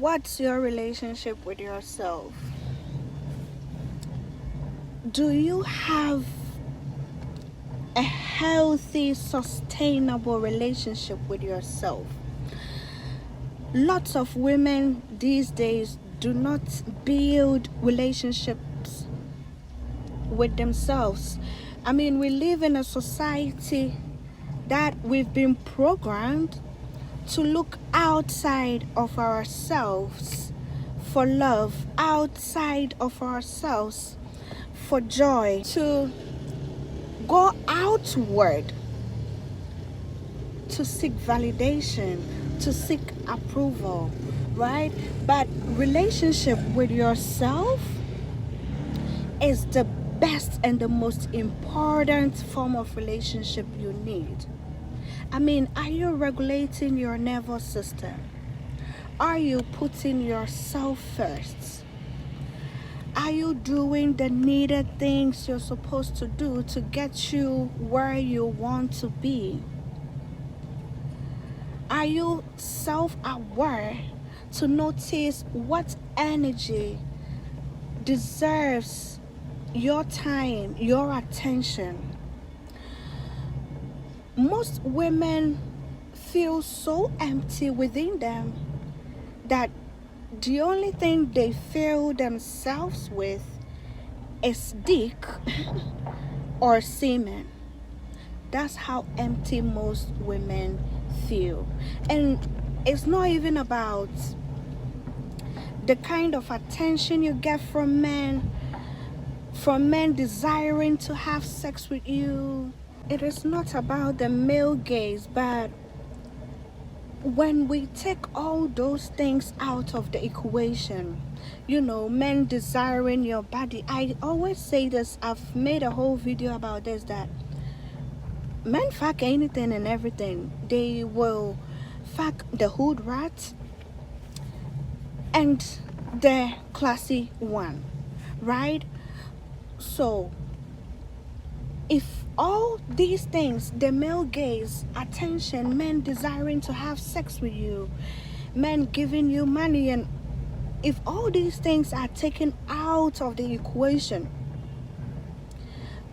What's your relationship with yourself? Do you have a healthy, sustainable relationship with yourself? Lots of women these days do not build relationships with themselves. I mean, we live in a society that we've been programmed to look outside of ourselves for love, outside of ourselves for joy, to go outward to seek validation, to seek approval, right? But relationship with yourself is the best and the most important form of relationship you need. I mean, are you regulating your nervous system? Are you putting yourself first? Are you doing the needed things you're supposed to do to get you where you want to be? Are you self-aware to notice what energy deserves your time, your attention? Most women feel so empty within them that the only thing they fill themselves with is dick or semen. That's how empty most women feel. And it's not even about the kind of attention you get from men desiring to have sex with you. It is not about the male gaze, but when we take all those things out of the equation, men desiring your body. I always say this, I've made a whole video about this, that men fuck anything and everything. They will fuck the hood rat and the classy one, right? So if all these things, the male gaze, attention, men desiring to have sex with you, men giving you money, and if all these things are taken out of the equation,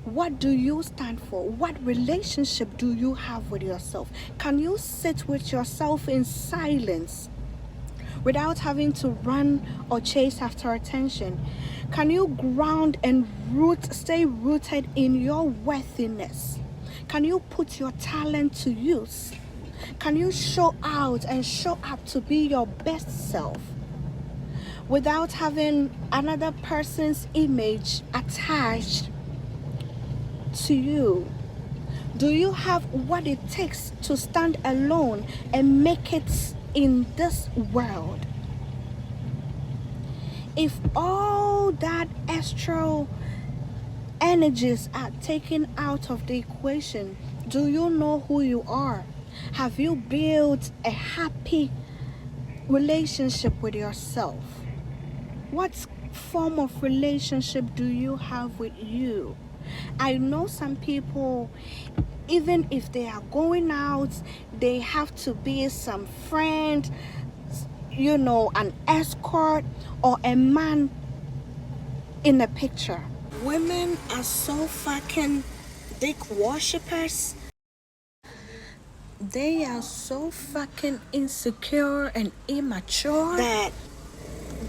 what do you stand for? What relationship do you have with yourself? Can you sit with yourself in silence without having to run or chase after attention? Can you ground and stay rooted in your worthiness? Can you put your talent to use? Can you show out and show up to be your best self without having another person's image attached to you? Do you have what it takes to stand alone and make it in this world? If all that astral energies are taken out of the equation, do you know who you are? Have you built a happy relationship with yourself? What form of relationship do you have with you? I know some people, even if they are going out, they have to be some friend, an escort or a man in a picture. Women are so fucking dick worshippers. They are so fucking insecure and immature that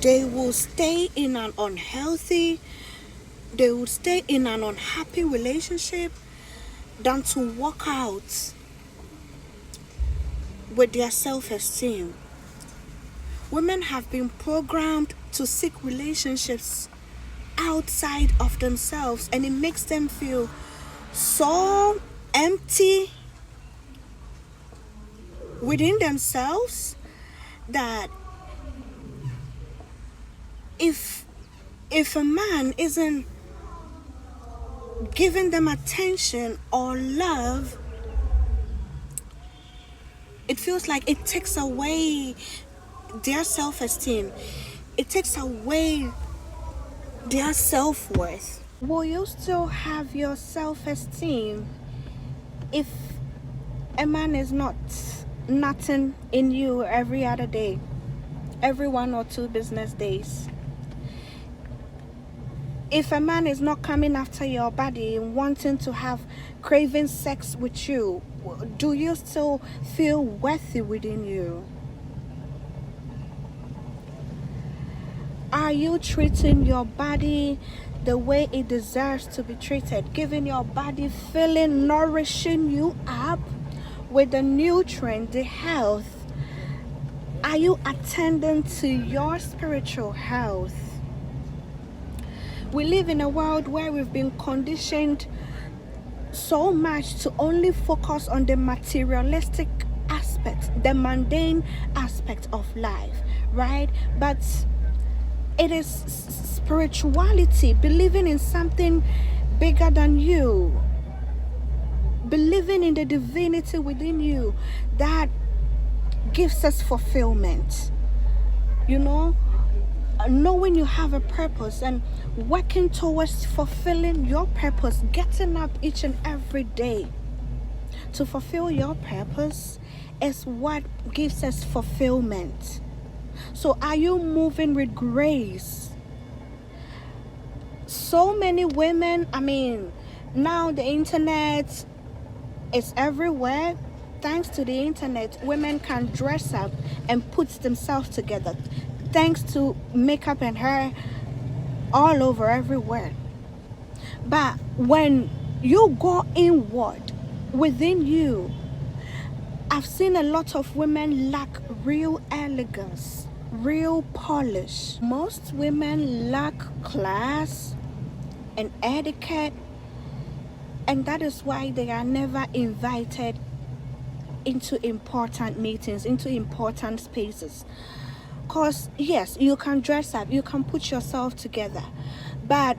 they will stay in an unhappy relationship than to walk out with their self-esteem. Women have been programmed to seek relationships outside of themselves, and it makes them feel so empty within themselves that if a man isn't giving them attention or love, it feels like it takes away their self-esteem. It takes away their self-worth. Will you still have your self-esteem if a man is not nothing in you every other day? every 1 or 2 business days. If a man is not coming after your body and wanting to have craving sex with you, do you still feel worthy within you? Are you treating your body the way it deserves to be treated? Giving your body feeling, nourishing you up with the nutrient, the health? Are you attending to your spiritual health? We live in a world where we've been conditioned so much to only focus on the materialistic aspect, the mundane aspect of life, right? But it is spirituality, believing in something bigger than you, believing in the divinity within you, that gives us fulfillment. You know, knowing you have a purpose and working towards fulfilling your purpose, getting up each and every day to fulfill your purpose is what gives us fulfillment. So are you moving with grace? So many women, now the internet is everywhere. Thanks to the internet, women can dress up and put themselves together. Thanks to makeup and hair all over everywhere. But when you go inward within you, I've seen a lot of women lack real elegance, real polish. Most women lack class and etiquette, and that is why they are never invited into important meetings, into important spaces. Because yes, you can dress up, you can put yourself together, but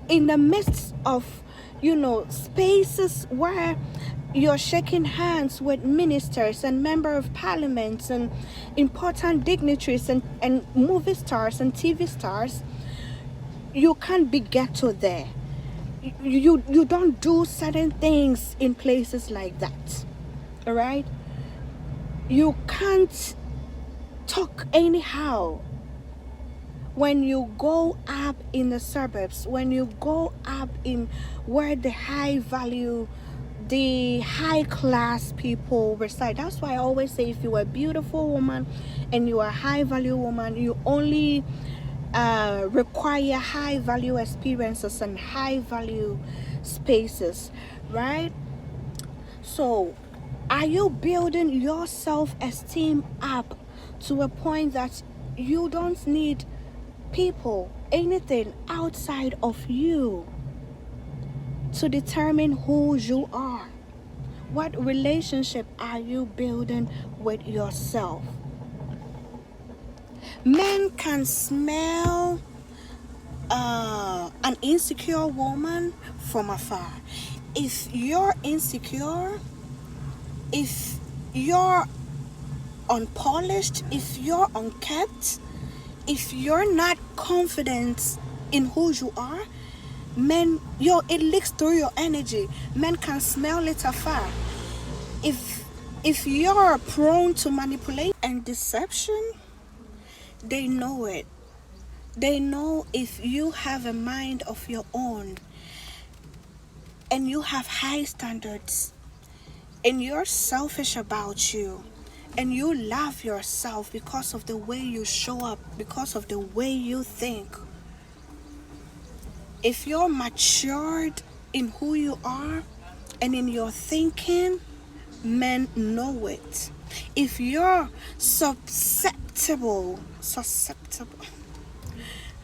in the midst of spaces where you're shaking hands with ministers and members of parliaments and important dignitaries and movie stars and TV stars, you can't be ghetto there. You don't do certain things in places like that. All right, you can't talk anyhow when you go up in the suburbs, when you go up in where the high value, the high class people reside. That's why I always say, if you are a beautiful woman and you are a high value woman, you only require high value experiences and high value spaces, right? So are you building your self-esteem up to a point that you don't need people, anything outside of you to determine who you are? What relationship are you building with yourself? Men can smell an insecure woman from afar. If you're insecure, if you're unpolished, if you're unkept, if you're not confident in who you are, men, it leaks through your energy. Men can smell it afar. If you're prone to manipulate and deception, they know it. They know if you have a mind of your own and you have high standards and you're selfish about you and you love yourself because of the way you show up, because of the way you think. If you're matured in who you are and in your thinking, men know it. If you're susceptible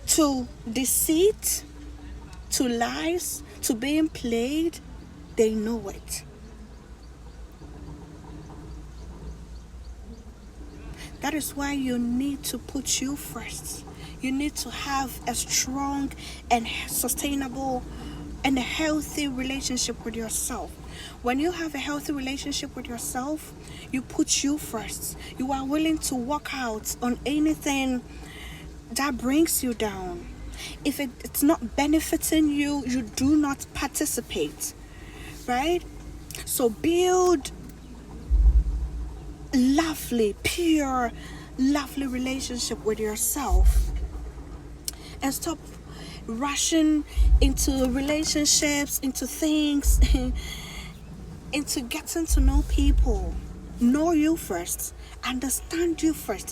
to deceit, to lies, to being played, they know it. That is why you need to put you first. You need to have a strong and sustainable and a healthy relationship with yourself. When you have a healthy relationship with yourself, you put you first. You are willing to walk out on anything that brings you down. If it's not benefiting you, you do not participate, right? So build lovely, pure, lovely relationship with yourself, and stop rushing into relationships, into things, into getting to know people. Know you first, understand you first,